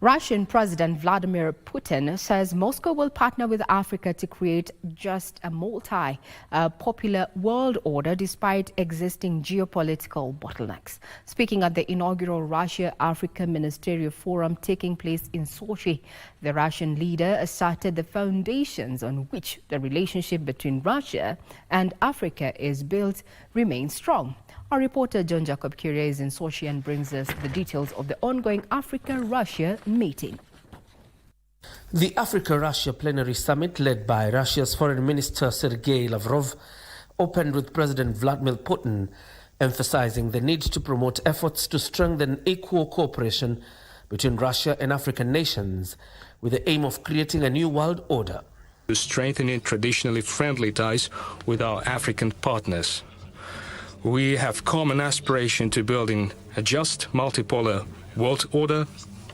Russian President Vladimir Putin says Moscow will partner with Africa to create just a multi-polar world order despite existing geopolitical bottlenecks. Speaking at the inaugural Russia-Africa Ministerial Forum taking place in Sochi, the Russian leader asserted the foundations on which the relationship between Russia and Africa is built remain strong. Our reporter John Jacob Curia is in Sochi and brings us the details of the ongoing Africa-Russia meeting. The Africa-Russia plenary summit, led by Russia's Foreign Minister Sergei Lavrov, opened with President Vladimir Putin, emphasizing the need to promote efforts to strengthen equal cooperation between Russia and African nations, with the aim of creating a new world order. Strengthening traditionally friendly ties with our African partners. We have common aspiration to building a just multipolar world order,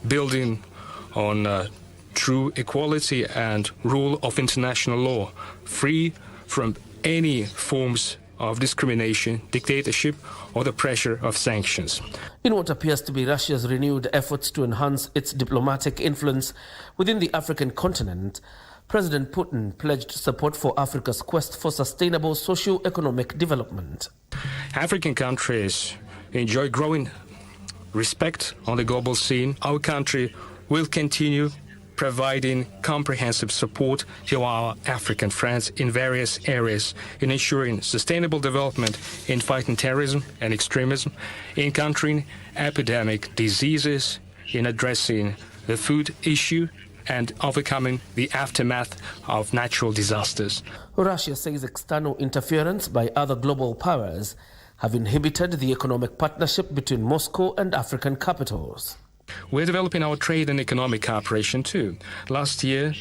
building on true equality and rule of international law, free from any forms of discrimination, dictatorship, or the pressure of sanctions. In what appears to be Russia's renewed efforts to enhance its diplomatic influence within the African continent, President Putin pledged support for Africa's quest for sustainable socio-economic development. African countries enjoy growing respect on the global scene. Our country will continue providing comprehensive support to our African friends in various areas in ensuring sustainable development, in fighting terrorism and extremism, in countering epidemic diseases, in addressing the food issue, and overcoming the aftermath of natural disasters. Russia says external interference by other global powers have inhibited the economic partnership between Moscow and African capitals. We're developing our trade and economic cooperation too. Last year,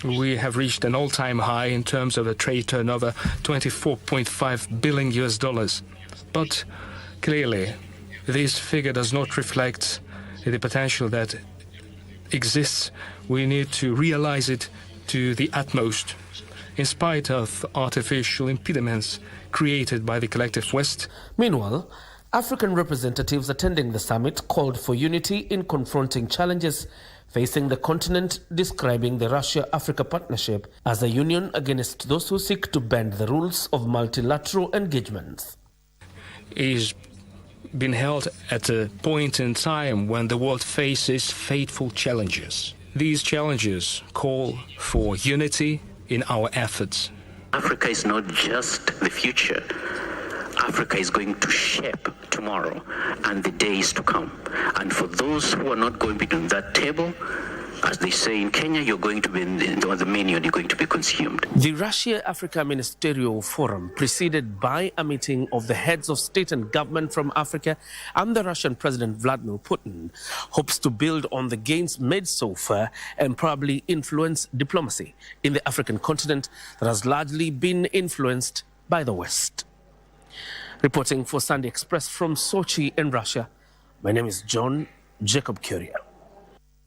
we have reached an all-time high in terms of a trade turnover, $24.5 billion. But clearly, this figure does not reflect the potential that exists. We need to realize it to the utmost, in spite of artificial impediments created by the collective West. Meanwhile, African representatives attending the summit called for unity in confronting challenges facing the continent, describing the Russia-Africa partnership as a union against those who seek to bend the rules of multilateral engagements. Is been held at a point in time when the world faces fateful challenges. These challenges call for unity in our efforts. Africa is not just the future. Africa is going to shape tomorrow and the days to come. And for those who are not going to be on that table, as they say in Kenya, you're going to be on the menu and you're going to be consumed. The Russia-Africa Ministerial Forum, preceded by a meeting of the heads of state and government from Africa and the Russian President Vladimir Putin, hopes to build on the gains made so far and probably influence diplomacy in the African continent that has largely been influenced by the West. Reporting for Sunday Express from Sochi in Russia, my name is John Jacob Curia.